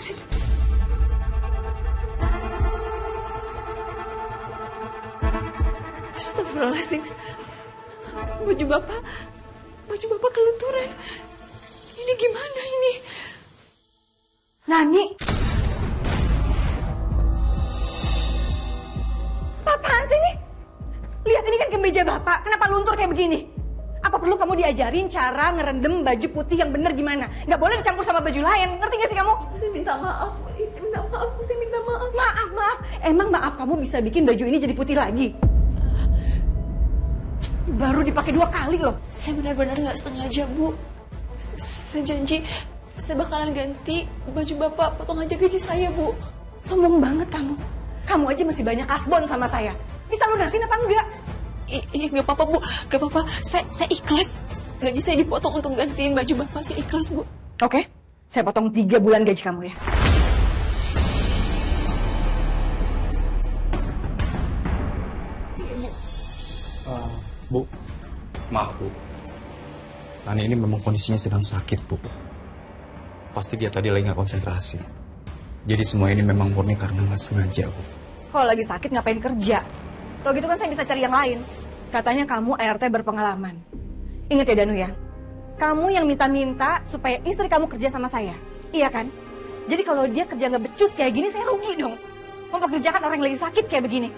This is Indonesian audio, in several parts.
Astagfirullahaladzim. Astagfirullahaladzim. Baju bapak kelunturan. Ini gimana ini? Nani. Apaan sih ini? Lihat ini kan kemeja bapak, kenapa luntur kayak begini? Apa perlu kamu diajarin cara ngerendam baju putih yang bener gimana? Nggak boleh dicampur sama baju lain, ngerti gak sih kamu? Saya minta maaf, saya minta maaf, saya minta maaf. Maaf. Emang maaf kamu bisa bikin baju ini jadi putih lagi? Baru dipakai 2 kali loh. Saya benar-benar nggak sengaja, Bu. Saya janji, saya bakalan ganti baju bapak, potong aja gaji saya, Bu. Sombong banget kamu. Kamu aja masih banyak kasbon sama saya. Bisa lunasin apa enggak? Iya, nggak apa-apa, Bu. Nggak apa-apa. Saya ikhlas. Gaji saya dipotong untuk gantiin baju bapak. Saya ikhlas, Bu. Oke, saya potong 3 bulan gaji kamu ya. Bu, maaf Bu. Nani ini memang kondisinya sedang sakit Bu. Pasti dia tadi lagi nggak konsentrasi. Jadi semua ini memang murni karena nggak sengaja Bu. Kalau lagi sakit ngapain kerja? Kalau gitu kan saya bisa cari yang lain. Katanya kamu ART berpengalaman. Ingat ya Danu ya, kamu yang minta-minta supaya istri kamu kerja sama saya. Iya kan? Jadi kalau dia kerja nggak becus kayak gini, saya rugi dong. Mempekerjakan orang yang lagi sakit kayak begini.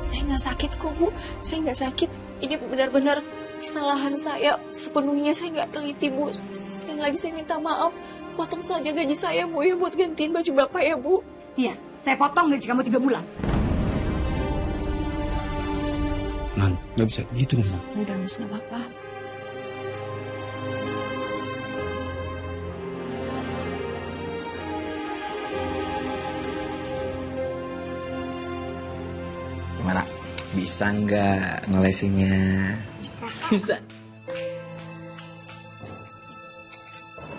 Saya nggak sakit kok, Bu. Saya nggak sakit. Ini benar-benar kesalahan saya. Sepenuhnya saya nggak teliti, Bu. Sekali lagi saya minta maaf. Potong saja gaji saya, Bu, ya, buat gantiin baju bapak ya, Bu. Iya, saya potong gaji kamu 3 bulan. Nan, nggak bisa gitu Nan. Udah, Mas, nggak apa-apa. Gimana? Bisa nggak ngolesinya? Bisa.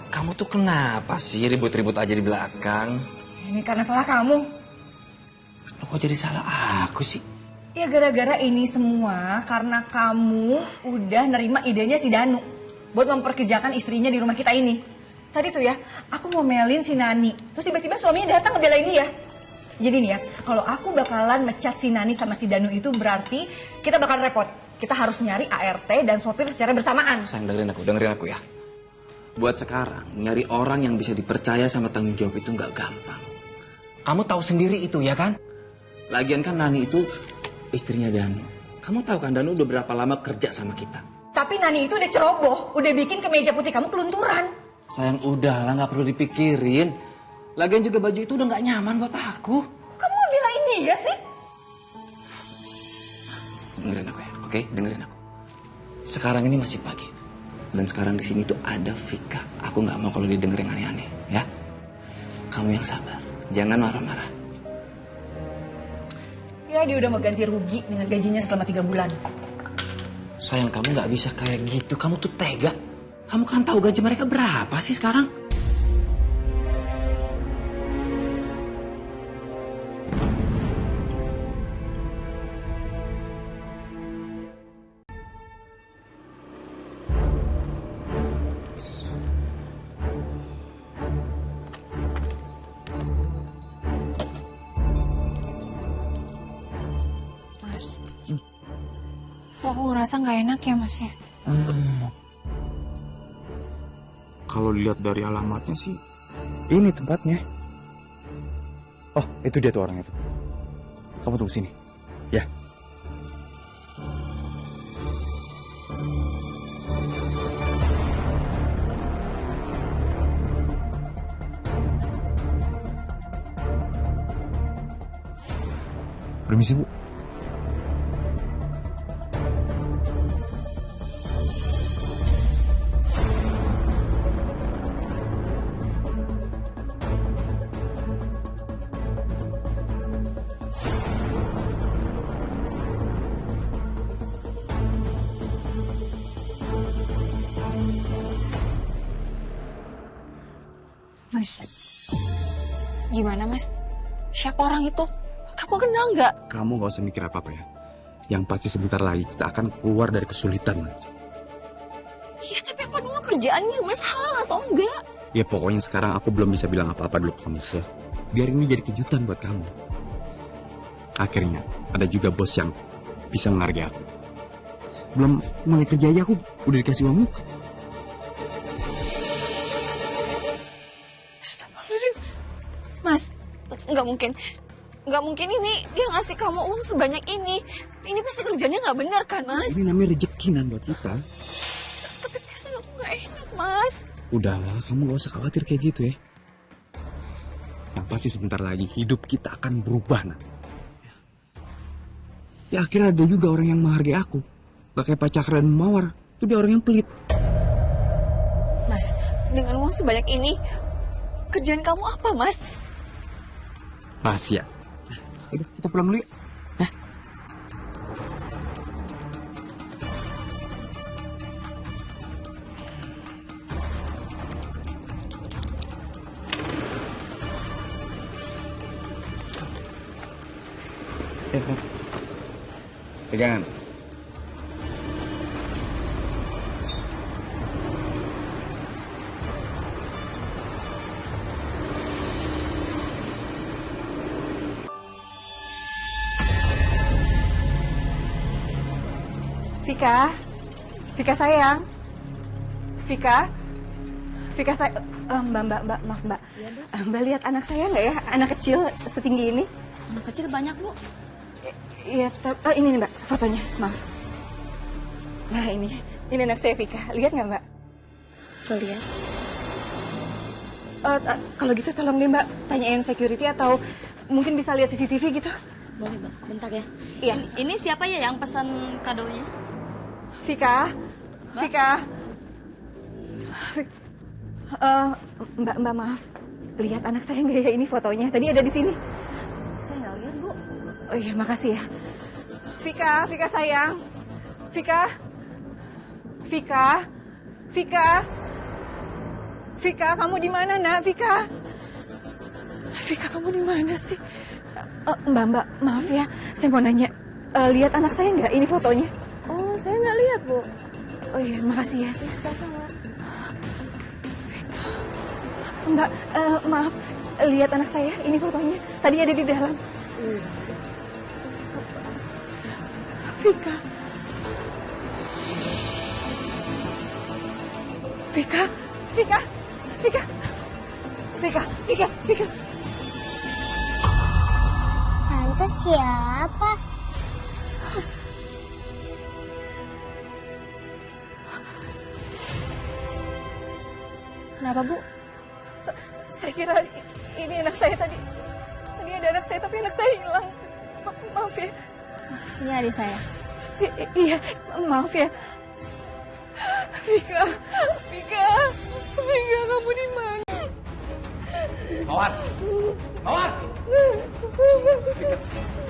Kamu tuh kenapa sih ribut-ribut aja di belakang? Ini karena salah kamu. Lo kok jadi salah aku sih? Ya gara-gara ini semua karena kamu udah nerima idenya si Danu buat memperkerjakan istrinya di rumah kita ini. Tadi tuh ya, aku mau melin si Nani. Terus tiba-tiba suaminya datang ngebelain dia. Jadi nih ya, kalau aku bakalan mecat si Nani sama si Danu itu berarti kita bakal repot. Kita harus nyari ART dan sopir secara bersamaan. Sayang, dengerin aku ya. Buat sekarang, nyari orang yang bisa dipercaya sama tanggung jawab itu nggak gampang. Kamu tahu sendiri itu ya kan? Lagian kan Nani itu istrinya Danu. Kamu tahu kan Danu udah berapa lama kerja sama kita? Tapi Nani itu udah ceroboh, udah bikin kemeja putih kamu kelunturan. Sayang, udahlah, nggak perlu dipikirin. Lagian juga baju itu udah nggak nyaman buat aku. Kok kamu ngebelain dia sih? Dengerin aku ya, oke? Dengerin aku. Sekarang ini masih pagi. Dan sekarang di sini tuh ada Vika. Aku nggak mau kalau dia denger yang aneh-aneh, ya. Kamu yang sabar, jangan marah-marah. Ya dia udah mau ganti rugi dengan gajinya selama 3 bulan. Sayang, kamu nggak bisa kayak gitu. Kamu tuh tega. Kamu kan tahu gaji mereka berapa sih sekarang? Mas, kok aku ngerasa nggak enak ya, Mas ya? Kalau dilihat dari alamatnya sih, ini tempatnya. Oh, itu dia tuh orang itu. Kamu tunggu sini, ya. Permisi, Bu. Mas, gimana Mas? Siapa orang itu? Kamu kenal nggak? Kamu gak usah mikir apa-apa ya. Yang pasti sebentar lagi kita akan keluar dari kesulitan. Iya, tapi apa dulu kerjaannya Mas, halal atau enggak? Ya pokoknya sekarang aku belum bisa bilang apa-apa dulu ke kamu ya. Biar ini jadi kejutan buat kamu. Akhirnya ada juga bos yang bisa menghargai aku. Belum mulai kerja aja aku udah dikasih uang muka. Astagfirullahaladzim. Mas, nggak mungkin. Nggak mungkin ini dia ngasih kamu uang sebanyak ini. Ini pasti kerjanya nggak benar kan, Mas? Ini namanya rezekinan buat kita. Tapi perasaan aku nggak enak, Mas. Udahlah, kamu gak usah khawatir kayak gitu ya. Yang pasti sebentar lagi hidup kita akan berubah, Nak. Ya akhirnya ada juga orang yang menghargai aku. Gak kayak Pak Cakra dan Mawar. Itu dia orang yang pelit. Mas, dengan uang sebanyak ini, kerjaan kamu apa, Mas? Rahasia. Udah, kita pulang dulu yuk. Hah? Pegangan. Vika sayang, Vika saya, mbak, maaf mbak, Iya, Bu. Mbak lihat anak saya nggak ya, anak kecil setinggi ini? Anak kecil banyak, Bu. Iya, ini nih mbak, fotonya, maaf. Nah ini anak saya Vika, lihat nggak mbak? Tuh, lihat. Kalau gitu tolong deh mbak, tanyain security atau mungkin bisa lihat CCTV gitu. Boleh, Bang. Bentar ya. Iya. Ini siapa ya yang pesan kadonya? Vika. Mbak maaf, lihat anak saya nggak ya ini fotonya? Tadi ada di sini. Saya nggak lihat, Bu. Oh iya, makasih ya. Vika sayang. Vika, kamu di mana, Nak? Vika, kamu di mana sih? Mbak, maaf ya. Saya mau nanya, lihat anak saya nggak ini fotonya? Oh, saya nggak lihat, Bu. Oh iya, makasih ya. Sama-sama. Mbak, maaf, lihat anak saya ini fotonya. Tadi ada di dalam. Vika. Tante siapa? Kenapa, Bu? Saya kira ini anak saya tadi. Tadi ada anak saya, tapi anak saya hilang. Maaf ya. Ini adik saya. Iya, maaf ya. Vika, kamu di mana? Mawar!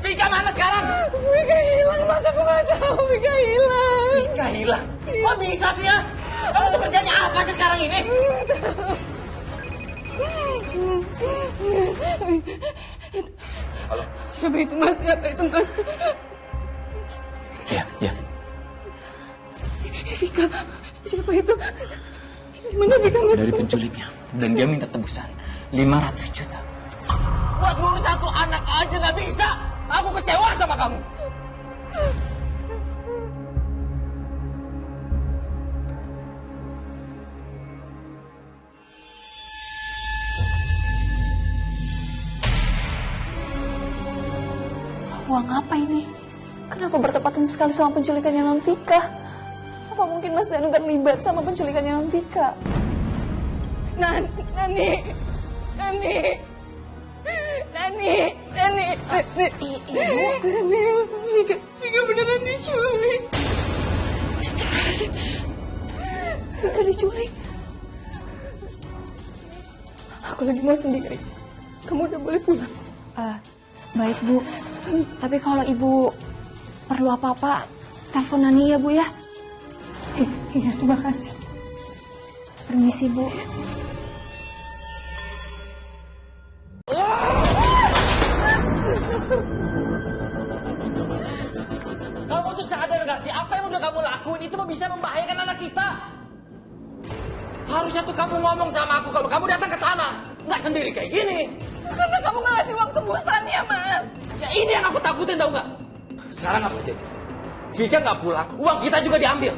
Vika mana sekarang? Vika hilang, masa aku nggak tahu Vika hilang. Vika hilang? Kok bisa sih ya? Kamu tuh kerjanya apa sih sekarang ini? Halo? Siapa itu mas? Iya. Vika, siapa itu? Gimana Vika mas? Dari penculiknya. Dan dia minta tebusan 500 juta. Buat ngurus satu anak aja nggak bisa. Aku kecewa sama kamu. Uang apa ini? Kenapa bertepatan sekali sama penculikannya Non Vika? Apa mungkin Mas Danu terlibat sama penculikannya Non Vika? Nani, Vika beneran diculik. Astagfirullahaladzim. Vika diculik. Aku lagi mau sendiri. Kamu udah boleh pulang. Baik Bu, tapi kalau Ibu perlu apa-apa, telepon Nani ya Bu ya. Iya, terima kasih. Permisi Bu. Kamu tuh sadar gak sih apa yang udah kamu lakuin itu bisa membahayakan anak kita? Harusnya tuh kamu ngomong sama aku kalau kamu datang ke sana. Nggak sendiri kayak gini. Karena kamu nggak ngasih uang tebusannya, Mas. Ya ini yang aku takutin tau nggak? Sekarang apa jadi? Vika nggak pulang, uang kita juga diambil.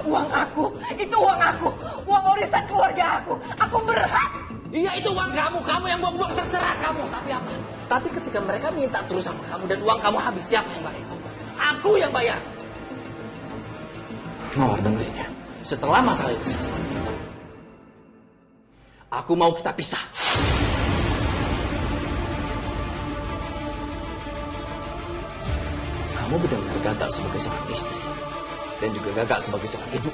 Uang aku, itu uang aku. Uang warisan keluarga aku. Aku berhak. Iya itu uang kamu yang buang-buang terserah kamu. Tapi apa? Tapi ketika mereka minta terus sama kamu dan uang kamu habis, siapa yang bayar? Aku yang bayar. Mawar dengerin ya. Setelah masalah ini selesai, aku mau kita pisah. Kamu benar-benar gagal sebagai seorang istri dan juga gagal sebagai seorang ibu.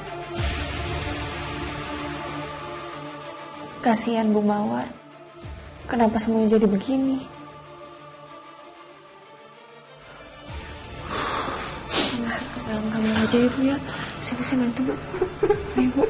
Kasihan Bu Mawar. Kenapa semuanya jadi begini? Masuk ke dalam kamar aja ya Bu ya. Sini bantu Bu. Ayo Bu.